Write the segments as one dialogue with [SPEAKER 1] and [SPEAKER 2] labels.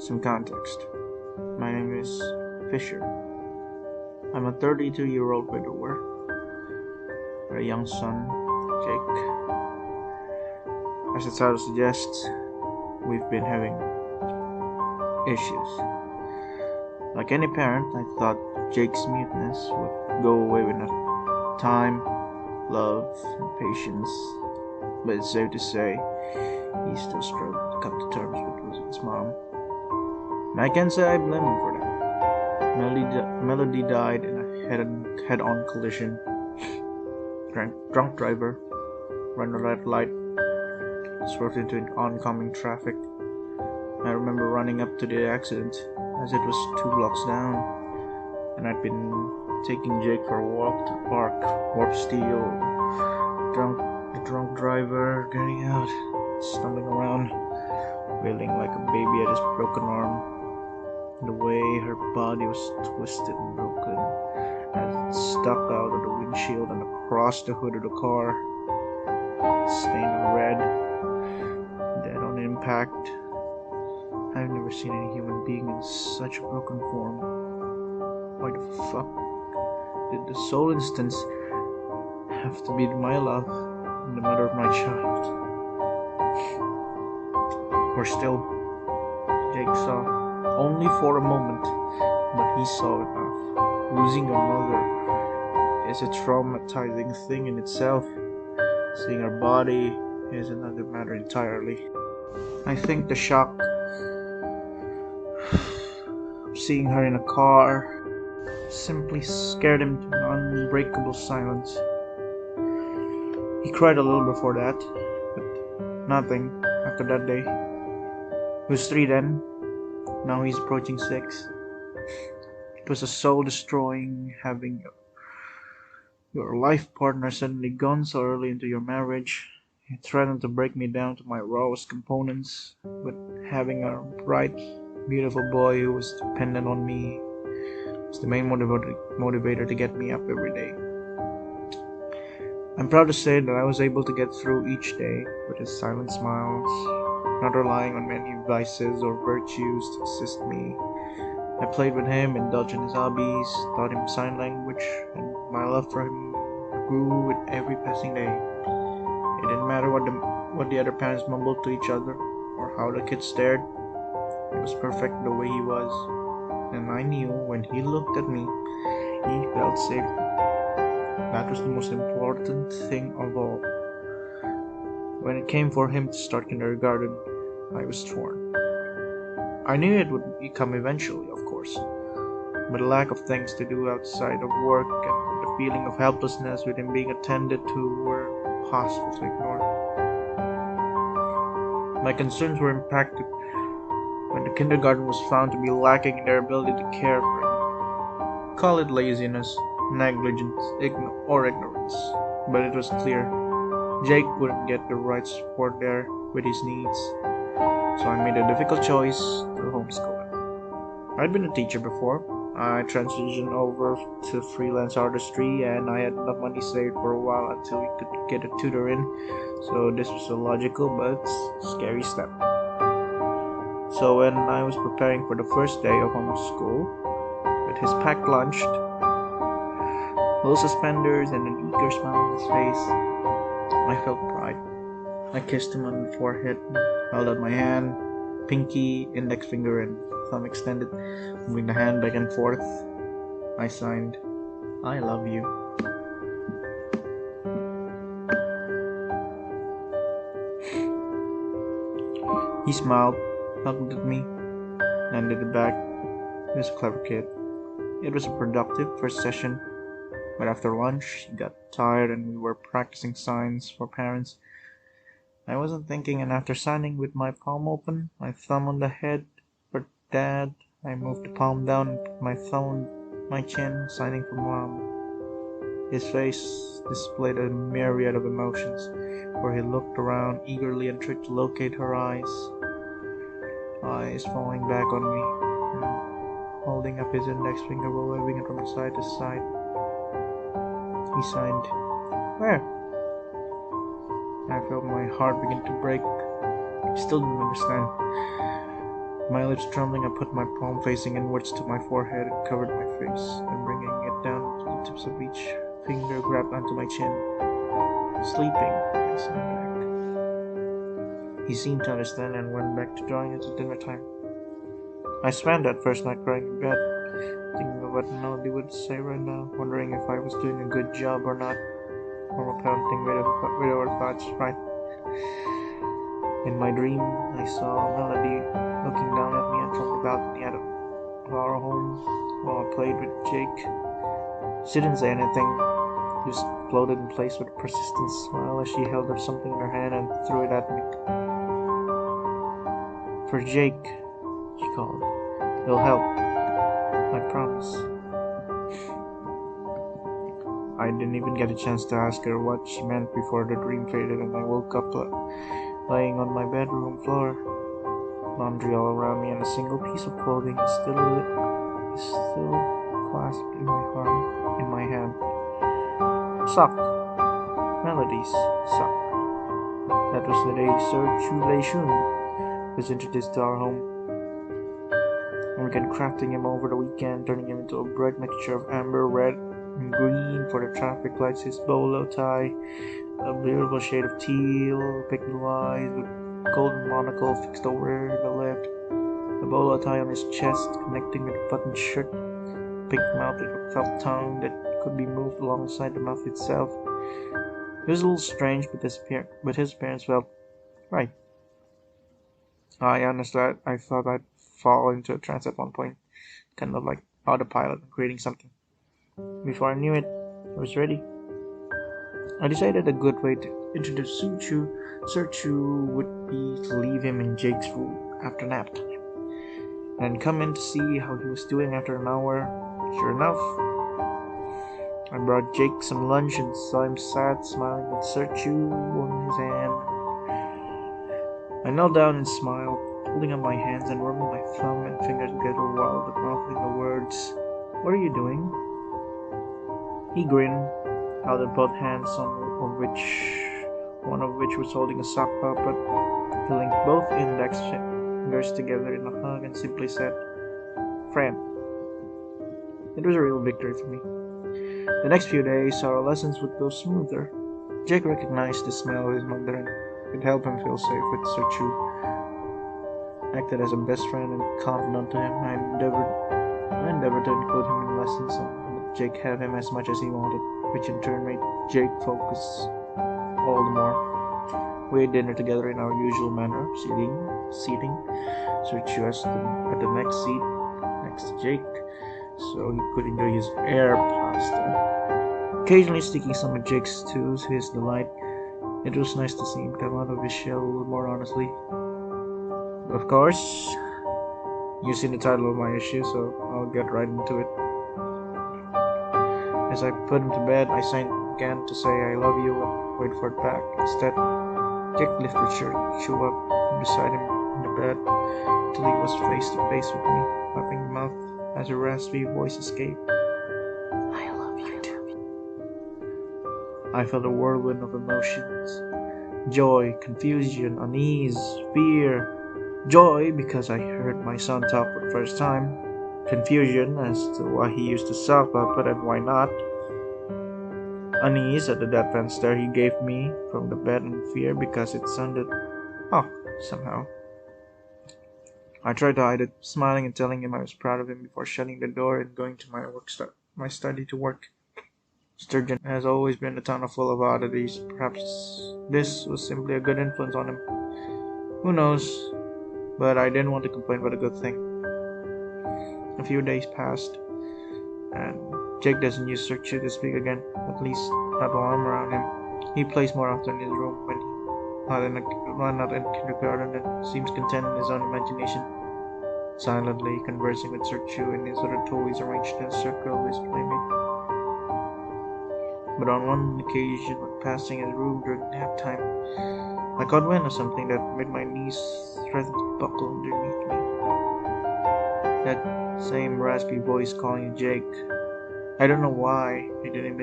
[SPEAKER 1] Some context. My name is Fisher. I'm a 32-year-old widower with a young son, Jake. As the title suggests, we've been having issues. Like any parent, I thought Jake's muteness would go away with time, love, and patience, but it's safe to say he still struggled to come to terms with losing his mom. And I can't say I blame him for that. Melody died in a head-on collision. Drunk driver ran a red light, swerved into oncoming traffic. I remember running up to the accident as it was 2 blocks down, and I'd been taking Jake for a walk to the park. Warp steel, the drunk driver getting out, stumbling around, wailing like a baby at his broken arm. The way her body was twisted and broken as it stuck out of the windshield and across the hood of the car, stained red, dead on impact. I've never seen any human being in such a broken form. Why the fuck did the sole instance have to be my love and the mother of my child? Or still, Jake saw only for a moment, but he saw enough. Losing a mother is a traumatizing thing in itself. Seeing her body is another matter entirely. I think the shock of seeing her in a car simply scared him to an unbreakable silence. He cried a little before that, but nothing after that day. He was 3 then. Now he's approaching 6. It was a soul-destroying having your life partner suddenly gone so early into your marriage. It threatened to break me down to my rawest components, but having a bright, beautiful boy who was dependent on me was the main motivator to get me up every day. I'm proud to say that I was able to get through each day with his silent smiles, not relying on many vices or virtues to assist me. I played with him, indulged in his hobbies, taught him sign language, and my love for him grew with every passing day. It didn't matter what the other parents mumbled to each other or how the kids stared. He was perfect the way he was, and I knew when he looked at me, he felt safe. That was the most important thing of all. When it came for him to start kindergarten, I was torn. I knew it would come eventually, of course, but the lack of things to do outside of work and the feeling of helplessness with him being attended to were impossible to ignore. My concerns were impacted when the kindergarten was found to be lacking in their ability to care for him. Call it laziness, negligence, or ignorance, but it was clear Jake wouldn't get the right support there with his needs, so I made a difficult choice to homeschool him. I'd been a teacher before. I transitioned over to freelance artistry, and I had enough money saved for a while until we could get a tutor in, so this was a logical but scary step. So when I was preparing for the first day of homeschool, with his packed lunch, low suspenders, and an eager smile on his face, I felt pride. I kissed him on the forehead, held out my hand, pinky, index finger, and thumb extended, moving the hand back and forth. I signed, "I love you." He smiled, looked at me, handed it back. He was a clever kid. It was a productive first session, but after lunch, he got tired and we were practicing signs for parents. I wasn't thinking, and after signing with my palm open, my thumb on the head for Dad, I moved the palm down and put my thumb on my chin, signing for Mom. His face displayed a myriad of emotions, where he looked around eagerly and tried to locate her eyes falling back on me, and holding up his index finger while waving it from side to side. He signed, "Where?" I felt my heart begin to break. I still didn't understand. My lips trembling, I put my palm facing inwards to my forehead and covered my face, and bringing it down to the tips of each finger grabbed onto my chin. Sleeping, I sang back. He seemed to understand and went back to drawing until dinner time. I spent that first night crying in bed, thinking of what Melody would say right now, wondering if I was doing a good job or not. Normal parenting with our thoughts, right? In my dream, I saw Melody looking down at me from the balcony of our home while I played with Jake. She didn't say anything, just floated in place with a persistent smile as she held up something in her hand and threw it at me. For Jake, she called. It'll help. I promise. I didn't even get a chance to ask her what she meant before the dream faded and I woke up laying on my bedroom floor. Laundry all around me and a single piece of clothing is still clasped in my hand. Sock. Melody's sock. That was the day Sir Tjaylea was introduced to our home. We began crafting him over the weekend, turning him into a bright mixture of amber, red, and green for the traffic lights, his bolo tie, a beautiful shade of teal, pink blue eyes with golden monocle fixed over the left, a bolo tie on his chest connecting with a buttoned shirt, pink mouth with a felt tongue that could be moved alongside the mouth itself. It was a little strange, but his appearance felt right. I understood. I thought I'd fall into a trance at one point, kind of like autopilot and creating something. Before I knew it, I was ready. I decided a good way to introduce Sir Chu would be to leave him in Jake's room after nap time, and come in to see how he was doing after an hour. Sure enough, I brought Jake some lunch and saw him sat smiling with Sir Chu on his hand. I knelt down and smiled, holding up my hands and rubbing my thumb and finger together while mouthing the words, "What are you doing?" He grinned, held up both hands, one of which was holding a sock puppet. He linked both index fingers together in a hug and simply said, "Friend." It was a real victory for me. The next few days, our lessons would go smoother. Jake recognized the smell of his mother and it helped him feel safe with Sir Chu. Acted as a best friend and confidant to him. I endeavored to include him in lessons and let Jake have him as much as he wanted, which in turn made Jake focus all the more. We ate dinner together in our usual manner, seating Sir Chu at the next seat next to Jake, so he could enjoy his air pasta, occasionally sticking some of Jake's to his delight. It was nice to see him come out of his shell a little more honestly. Of course, you've seen the title of my issue, so I'll get right into it. As I put him to bed, I began to say I love you and wait for it back. Instead, Jake lifted Chu up beside him in the bed till he was face to face with me, wiping his mouth as a raspy voice escaped. "I love you too." I felt a whirlwind of emotions. Joy, confusion, unease, fear. Joy because I heard my son talk for the first time. Confusion as to why he used the sock puppet and why not. Unease at the deadpan stare he gave me from the bed, and fear because it sounded off somehow. I tried to hide it, smiling and telling him I was proud of him before shutting the door and going to my study to work. Sturgeon has always been a town full of oddities. Perhaps this was simply a good influence on him. Who knows? But I didn't want to complain about a good thing. A few days passed, and Jake doesn't use Sir Chu to speak again, at least not while I'm around him. He plays more often in his room when not in kindergarten and seems content in his own imagination, silently conversing with Sir Chu and his other toys arranged in a circle of his playmate. But on one occasion, when passing his room during nap time, I caught wind of something that made my knees threaten to buckle underneath me. That same raspy voice calling Jake. I don't know why I didn't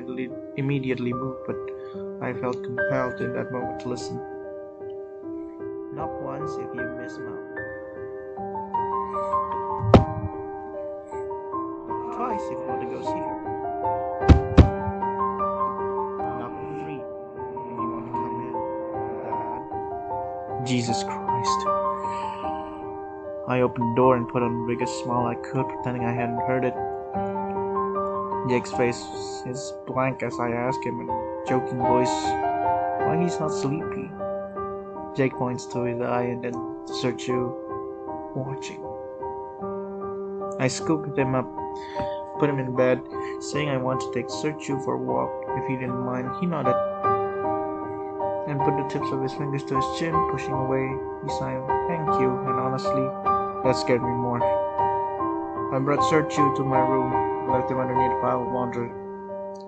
[SPEAKER 1] immediately move, but I felt compelled in that moment to listen. Knock once if you miss mouth. place if you want to go see her. Knock on 3 if you want to come in, Dad. Jesus Christ. I opened the door and put on the biggest smile I could, pretending I hadn't heard it. Jake's face is blank as I ask him in a joking voice why he's not sleepy. Jake points to his eye and then to Sergio, watching. I scooped him up, put him in bed, saying I want to take Sergio for a walk if he didn't mind. He nodded and put the tips of his fingers to his chin, pushing away. He signed, "Thank you," and honestly, that scared me more. I brought Sergio to my room, left him underneath a pile of laundry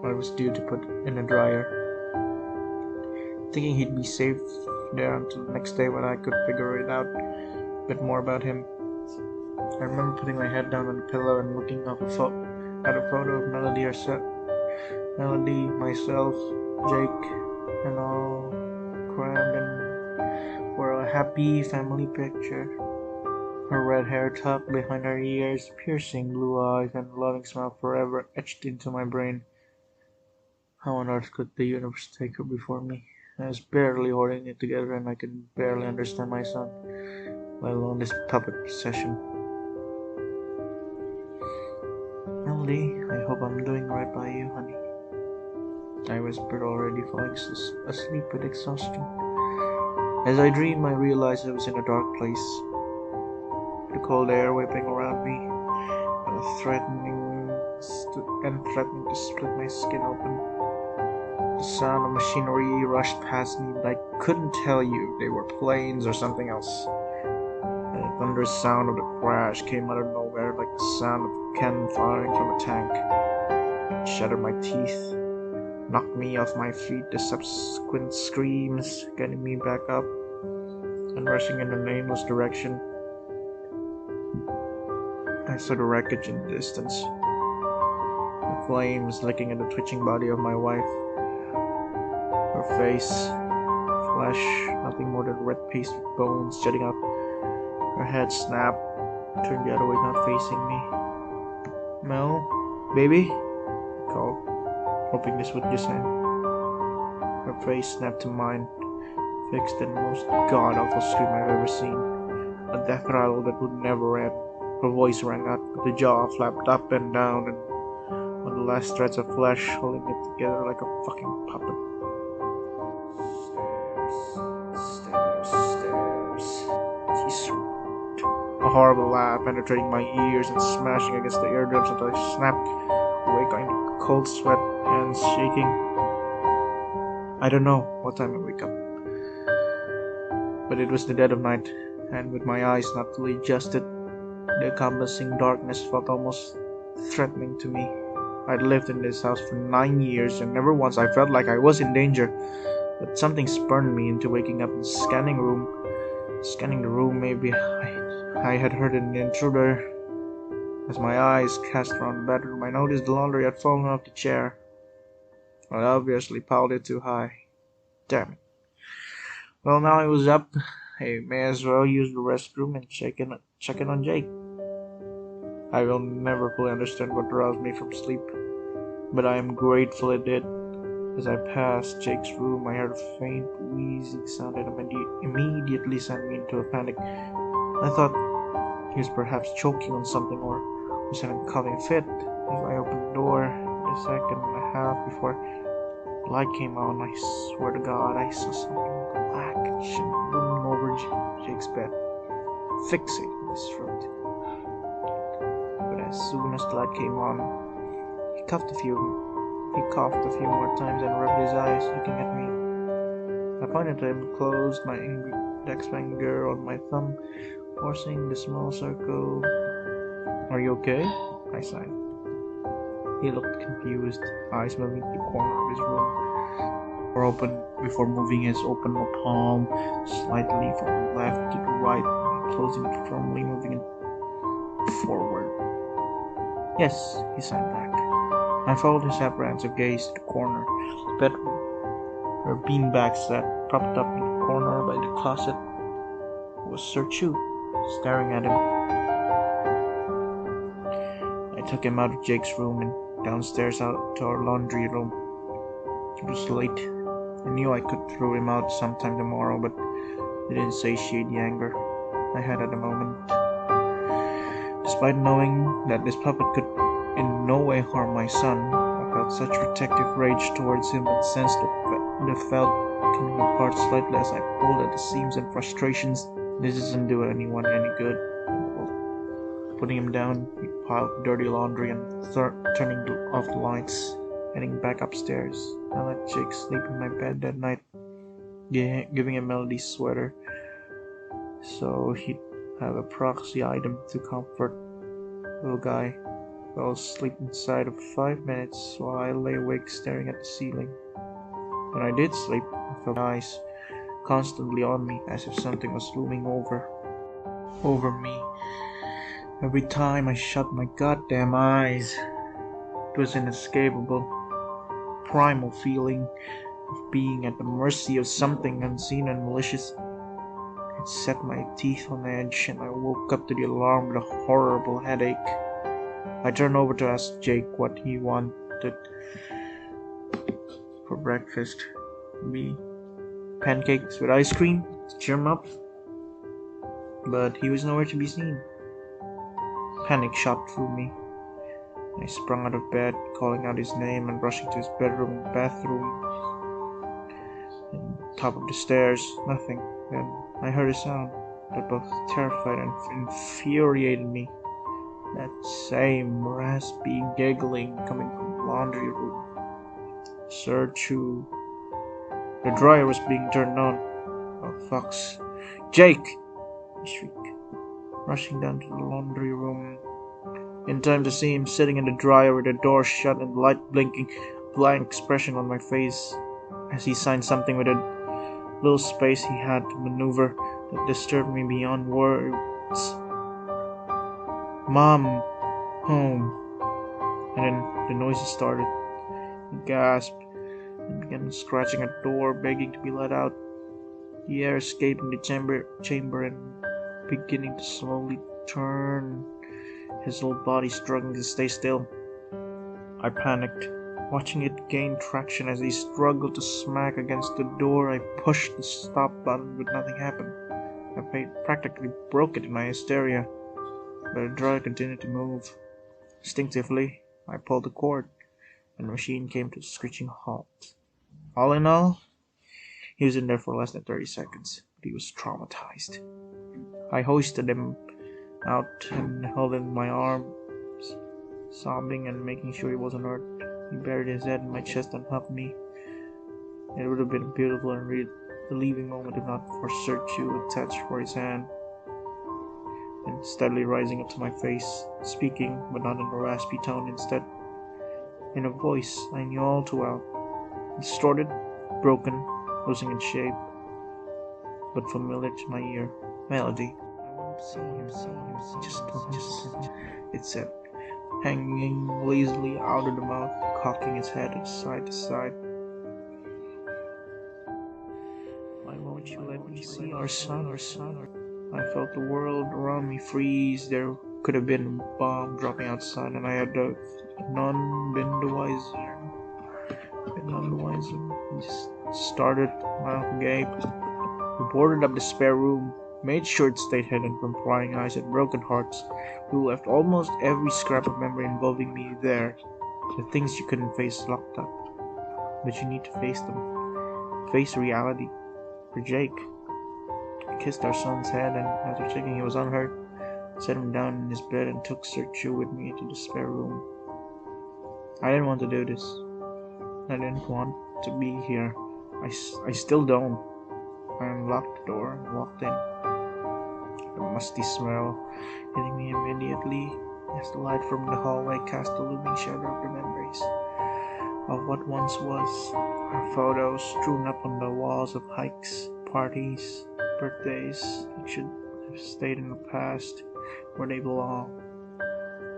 [SPEAKER 1] I was due to put in the dryer, thinking he'd be safe there until the next day when I could figure it out a bit more about him. I remember putting my head down on the pillow and looking up at a photo of Melody herself, myself, Jake, and all crammed in for a happy family picture. Her red hair tucked behind her ears, piercing blue eyes, and a loving smile forever etched into my brain. How on earth could the universe take her before me? I was barely holding it together and I could barely understand my son, let alone this puppet session. "Melody, I hope I'm doing right by you, honey," I whispered, already falling asleep with exhaustion. As I dreamed, I realized I was in a dark place. The cold air whipping around me, threatening to split my skin open. The sound of machinery rushed past me, but I couldn't tell you if they were planes or something else. The thunderous sound of the crash came out of nowhere, like the sound of a cannon firing from a tank. It shattered my teeth, knocked me off my feet, the subsequent screams getting me back up and rushing in a nameless direction. I saw the wreckage in the distance, the flames licking at the twitching body of my wife. Her face, flesh, nothing more than a red paste with bones jutting out. Her head snapped, turned the other way, not facing me. "Mel, baby?" I called, hoping this would just end. Her face snapped to mine, fixed in the most god-awful scream I've ever seen. A death rattle that would never end. Her voice rang out, but the jaw flapped up and down, and on the last threads of flesh holding it together like a fucking puppet. Stairs. She shrieked, a horrible laugh penetrating my ears and smashing against the eardrums until I snapped awake in cold sweat, hands shaking. I don't know what time I wake up, but it was the dead of night, and with my eyes not fully adjusted, the encompassing darkness felt almost threatening to me. I'd lived in this house for 9 years, and never once I felt like I was in danger, but something spurned me into waking up and scanning the room. Maybe I had heard an intruder. As my eyes cast around the bedroom, I noticed the laundry had fallen off the chair. I obviously piled it too high. Damn it. Well, now I was up. I may as well use the restroom and check in on Jake. I will never fully understand what roused me from sleep, but I am grateful it did. As I passed Jake's room, I heard a faint wheezing sound that immediately sent me into a panic. I thought he was perhaps choking on something or was having a coughing fit. As I opened the door, a second and a half before the light came on, I swear to God, I saw something black and looming over Jake's bed, fixing his throat. But as soon as the light came on, he coughed a few more times and rubbed his eyes, looking at me. I pointed to him, closed my index finger on my thumb, forcing the small circle. "Are you okay?" I sighed. He looked confused, eyes moving to the corner of his room, or open before moving his open palm slightly from the left to the right, closing it firmly, moving it forward. "Yes," he signed back. I followed his apprehensive gaze to the corner of the bedroom, where beanbags that propped up in the corner by the closet was Sir Chu, staring at him. I took him out of Jake's room and downstairs out to our laundry room. It was late. I knew I could throw him out sometime tomorrow, but it didn't satiate the anger I had at the moment. Despite knowing that this puppet could in no way harm my son, I felt such protective rage towards him and sensed the felt coming apart slightly as I pulled at the seams and frustrations. This doesn't do anyone any good. Putting him down, we piled dirty laundry and turning off the lights, heading back upstairs. I let Jake sleep in my bed that night, giving him Melody's sweater so he'd have a proxy item to comfort. Little guy fell asleep inside of 5 minutes while I lay awake staring at the ceiling. When I did sleep, I felt my eyes constantly on me as if something was looming over me. Every time I shut my goddamn eyes, it was an inescapable, primal feeling of being at the mercy of something unseen and malicious. It set my teeth on edge, and I woke up to the alarm with a horrible headache. I turned over to ask Jake what he wanted for breakfast. Maybe pancakes with ice cream to cheer him up, but he was nowhere to be seen. Panic shot through me. I sprung out of bed, calling out his name and rushing to his bedroom and bathroom and top of the stairs. Nothing. Then I heard a sound that both terrified and infuriated me. That same raspy giggling coming from the laundry room. Sir Chu. The dryer was being turned on. Oh, fucks. Jake! I shrieked, rushing down to the laundry room, in time to see him sitting in the dryer with the door shut and the light blinking, a blank expression on my face as he signed something with a little space he had to maneuver that disturbed me beyond words. Mom, home. And then the noises started. He gasped and began scratching at the door, begging to be let out. The air escaping the chamber and beginning to slowly turn, his whole body struggling to stay still. I panicked, watching it gain traction as he struggled to smack against the door. I pushed the stop button, but nothing happened. I practically broke it in my hysteria, but the dryer continued to move. Instinctively, I pulled the cord, and the machine came to a screeching halt. All in all, he was in there for less than 30 seconds, but he was traumatized. I hoisted him out and held him in my arms, sobbing and making sure he wasn't hurt. He buried his head in my chest and hugged me. It would have been a beautiful and relieving moment if not for Sir Chu attached for his hand and steadily rising up to my face, speaking, but not in a raspy tone, instead in a voice I knew all too well, distorted, broken, losing its shape, but familiar to my ear. Melody. I won't see him, just it said, hanging lazily out of the mouth, cocking its head side to side. Why won't you let me see our son? I felt the world around me freeze. There could have been a bomb dropping outside, and I had none been the wiser. I just started, mouth agape. We boarded up the spare room, made sure it stayed hidden from prying eyes and broken hearts who left almost every scrap of memory involving me there. The things you couldn't face locked up, but you need to face them. Face reality. For Jake. I kissed our son's head, and after checking he was unhurt, set him down in his bed and took Sir Chu with me into the spare room. I didn't want to do this. I didn't want to be here. I still don't. I unlocked the door and walked in. The musty smell hitting me immediately as the light from the hallway cast a looming shadow of the memories of what once was. Our photos strewn up on the walls of hikes, parties, birthdays that should have stayed in the past where they belong.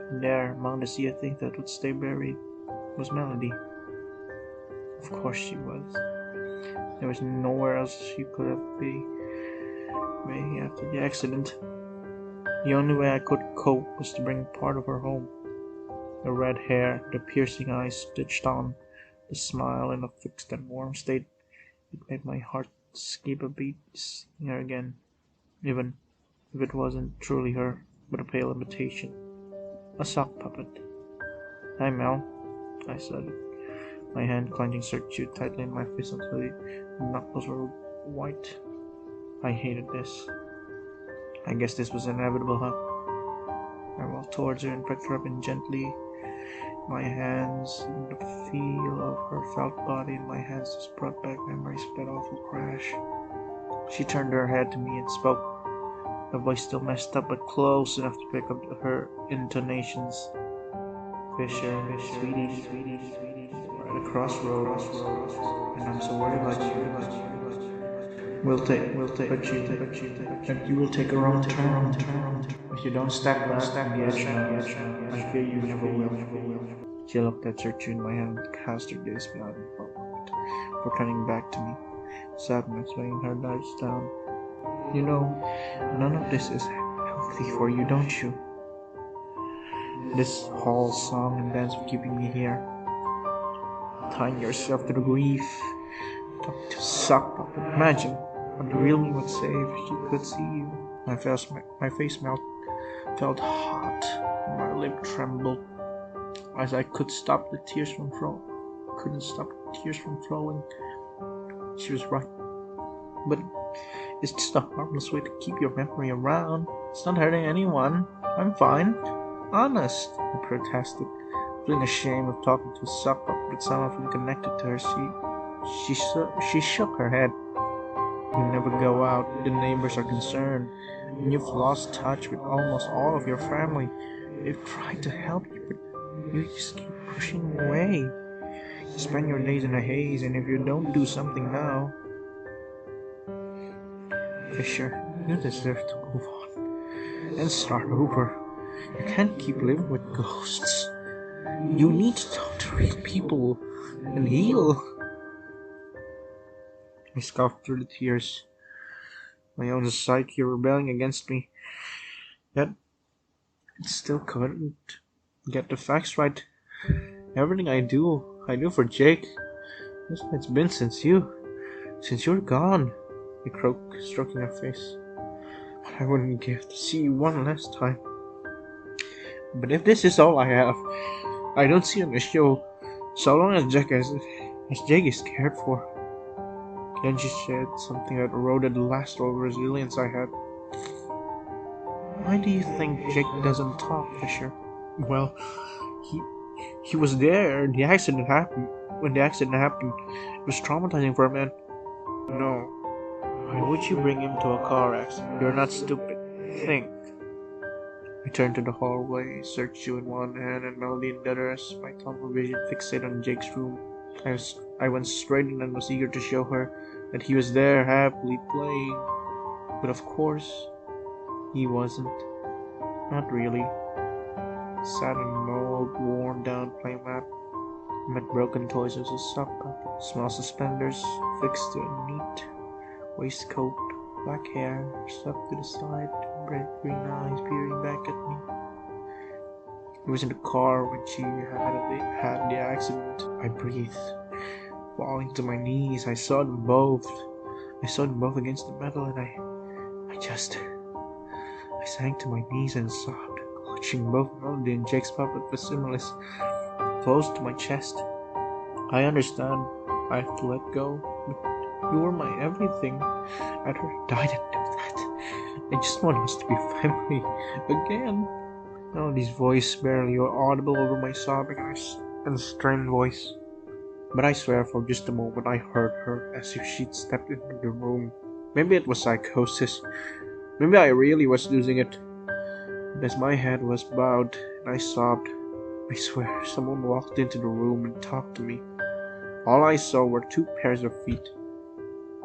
[SPEAKER 1] And there, among the sea of things that would stay buried, was Melody. Of course she was. There was nowhere else she could have been. Maybe after the accident. The only way I could cope was to bring part of her home. The red hair, the piercing eyes stitched on, the smile in a fixed and warm state. It made my heart skip a beat seeing her again, even if it wasn't truly her, but a pale imitation. A sock puppet. "Hi, Mel," I said, my hand clenching Sertune tightly in my fist until the knuckles were white. I hated this. I guess this was inevitable, huh? I walked towards her and picked her up and gently. My hands, the feel of her felt body in my hands just brought back memories of that awful crash. She turned her head to me and spoke, her voice still messed up but close enough to pick up her intonations. "Fisher, sweetie, we're at a crossroads, and I'm so worried about you. But you will take a wrong turn. If you don't step back from the edge now, I fear you never will." She looked at Sertune in my hand, cast her gaze beyond me for a moment, before turning back to me, sadness weighing her eyes down. "You know, none of this is healthy for you, don't you? This whole song and dance of keeping me here, tying yourself to the grief, to suck up. Imagine what the real me would say if she could see you." My face felt hot, and my lip trembled as I couldn't stop the tears from flowing. She was right. "But it's just a harmless way to keep your memory around. It's not hurting anyone. I'm fine. Honest," I protested, feeling ashamed of talking to a sock puppet but somehow feeling connected to her. She shook her head. "You never go out, the neighbors are concerned, and you've lost touch with almost all of your family. They've tried to help you, but you just keep pushing away. You spend your days in a haze, and if you don't do something now..." "Fisher, you deserve to move on and start over. You can't keep living with ghosts. You need to talk to real people and heal." I scoffed through the tears, my own psyche rebelling against me. Yet, it still couldn't get the facts right. Everything I do for Jake. It's been since you're gone," I croaked, stroking her face. "But I wouldn't give to see you one last time. But if this is all I have, I don't see an issue, so long as Jake is cared for." Then she said something that eroded the last old resilience I had. "Why do you think Jake doesn't talk, Fisher?" "Well, he was there. When the accident happened, it was traumatizing for a man." "No. Why would you bring him to a car accident? You're not stupid. Think." I turned to the hallway, Sertune in one hand and Melody in the other as my tunnel vision fixated on Jake's room. I went straight in and was eager to show her that he was there happily playing. But of course, he wasn't. Not really. Sat in an old, worn-down playmat amid broken toys as a sock puppet. Small suspenders fixed to a neat waistcoat, black hair swept to the side, bright green eyes peering back at me. He was in the car when she had the accident. I breathed, falling to my knees. I saw them both against the metal, and I sank to my knees and sobbed, clutching both Melody and Jake's puppet facsimiles close to my chest. "I understand. I have to let go, but you were my everything. I'd rather die than do that. I just want us to be family again." Melody's voice barely audible over my sobbing and strained voice. But I swear for just a moment I heard her as if she'd stepped into the room. Maybe it was psychosis. Maybe I really was losing it. But as my head was bowed and I sobbed, I swear someone walked into the room and talked to me. All I saw were two pairs of feet.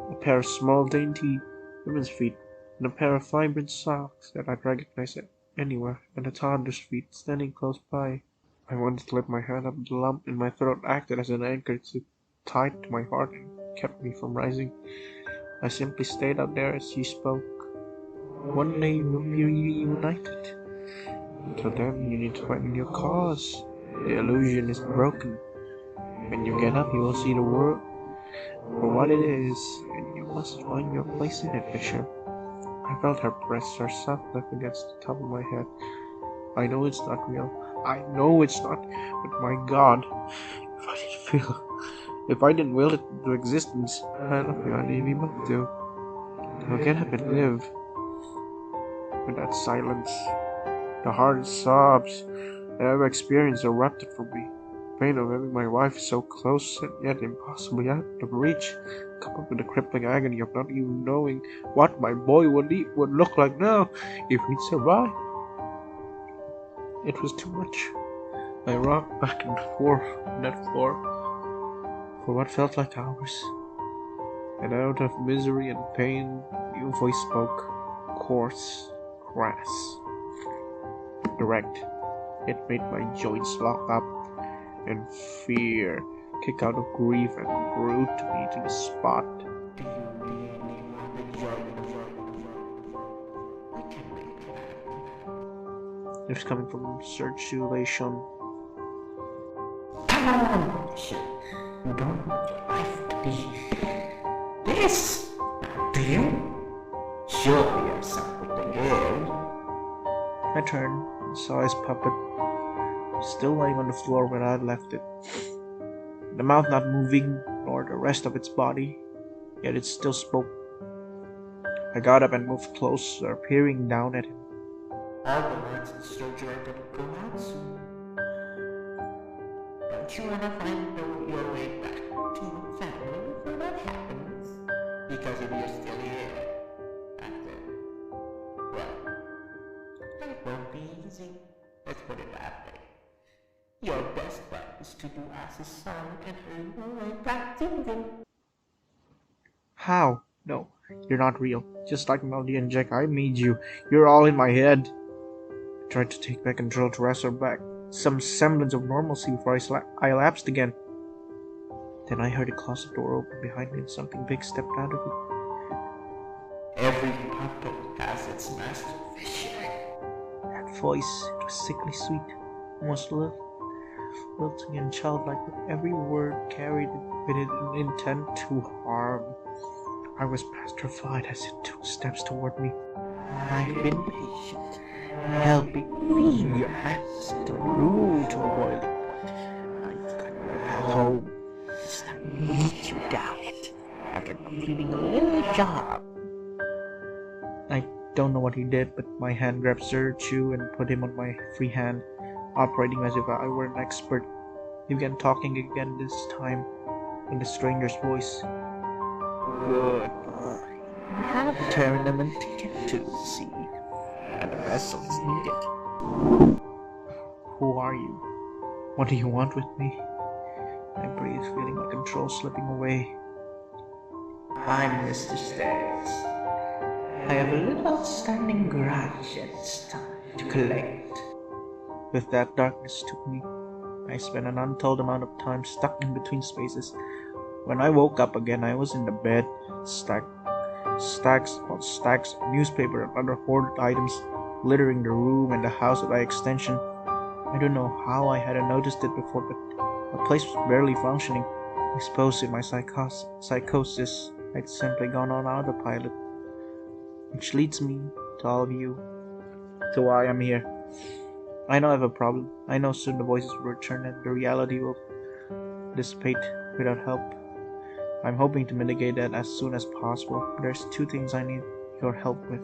[SPEAKER 1] A pair of small, dainty women's feet, and a pair of vibrant socks that I'd recognize anywhere, and a toddler's feet standing close by. I wanted to lift my hand up, but the lump in my throat acted as an anchor tied to my heart and kept me from rising. I simply stayed out there as she spoke. "One day we'll be reunited. Until then, you need to find a new cause. The illusion is broken. When you get up, you will see the world for what it is, and you must find your place in it, Bishop. I felt her press herself up against the top of my head. I know it's not real. I know it's not, but my God, if I didn't will it into existence, I don't know any book to. I'll get up and live. With that silence, the hardest sobs that I've experienced erupted from me. The pain of having my wife so close and yet impossibly out of reach, coupled with the crippling agony of not even knowing what my boy would look like now if he'd survive. It was too much. I rocked back and forth on that floor for what felt like hours. And out of misery and pain, a new voice spoke, coarse, crass, direct. It made my joints lock up, and fear kick out of grief and root me to the spot. It was coming from Sir Tjaylea.
[SPEAKER 2] You don't have to be this, do you? Surely you're something to give.
[SPEAKER 1] I turned and saw his puppet still lying on the floor where I had left it. The mouth not moving, nor the rest of its body, yet it still spoke. I got up and moved closer, peering down at him.
[SPEAKER 2] All the lights in Sturgeon are gonna go out soon. Don't you wanna find your way back to your family before that happens? Because if you're still here, after, well, it won't be easy. Let's put it that way. Your best bet is to do as a son and earn your way back to them.
[SPEAKER 1] How? No, you're not real. Just like Melody and Jack, I made you. You're all in my head. I tried to take back control to wrestle back some semblance of normalcy before I lapsed again. Then I heard a closet door open behind me and something big stepped out of it.
[SPEAKER 2] Every puppet has its master fish.
[SPEAKER 1] That voice, it was sickly sweet, almost lilting and childlike, but every word carried with it an intent to harm. I was petrified as it took steps toward me.
[SPEAKER 2] I've been patient, helping feed your master rule to avoid it. I've got you home. It's not meet you down it after completing a little job.
[SPEAKER 1] I don't know what he did, but my hand grabbed Sir Chu and put him on my free hand, operating as if I were an expert. He began talking again, this time in the stranger's voice.
[SPEAKER 2] Good boy. We have a tournament to get to, see, and the vessel is needed.
[SPEAKER 1] Who are you? What do you want with me? I breathed, feeling my control slipping away.
[SPEAKER 2] I'm Mr. Stairs. I have a little outstanding grudge and it's time to collect.
[SPEAKER 1] With that, darkness took me. I spent an untold amount of time stuck in between spaces. When I woke up again, I was in the bed, stacks of newspaper and other hoarded items littering the room and the house by extension. I don't know how I hadn't noticed it before, but the place was barely functioning. I suppose in my psychosis, I'd simply gone on autopilot. Which leads me to all of you, to why I'm here. I know I have a problem. I know soon the voices will return and the reality will dissipate without help. I'm hoping to mitigate that as soon as possible. There's two things I need your help with.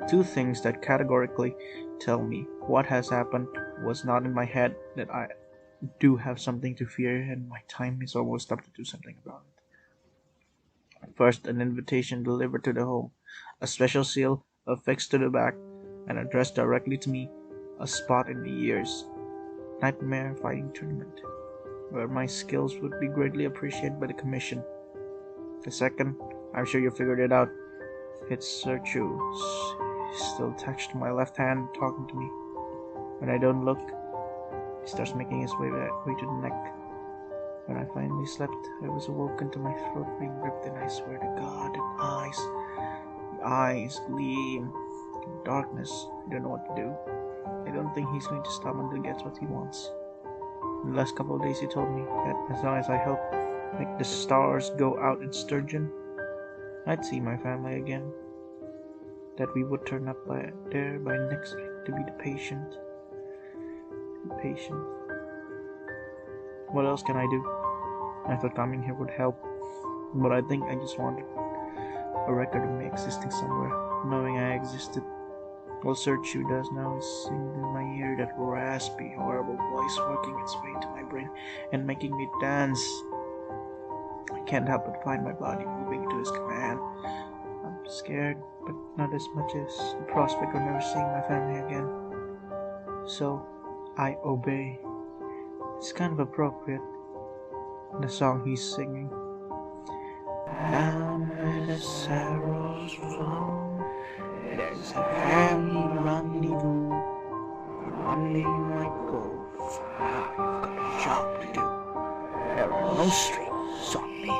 [SPEAKER 1] Two things that categorically tell me what has happened was not in my head, that I do have something to fear and my time is almost up to do something about it. First, an invitation delivered to the home, a special seal affixed to the back and addressed directly to me, a spot in the year's nightmare fighting tournament, where my skills would be greatly appreciated by the commission. The second, I'm sure you figured it out. It's Sir Chu, still attached to my left hand, talking to me. When I don't look, he starts making his way to the neck. When I finally slept, I was awoken to my throat being ripped, and I swear to God, the eyes gleam in darkness. I don't know what to do. I don't think he's going to stop until he gets what he wants. In the last couple of days he told me that as long as I help make the stars go out in Sturgeon, I'd see my family again. That we would turn up there by next week to be patient. Be patient. What else can I do? I thought coming here would help, but I think I just wanted a record of me existing somewhere, knowing I existed. All Searchu does now is sing in my ear, that raspy, horrible voice working its way to my brain and making me dance. I can't help but find my body moving to his command. I'm scared, but not as much as the prospect of never seeing my family again. So, I obey. It's kind of appropriate, the song he's singing. Down where the sorrows flow, there's a family rendezvous. One day you might go far, you've got a job to do. There are no strings on me.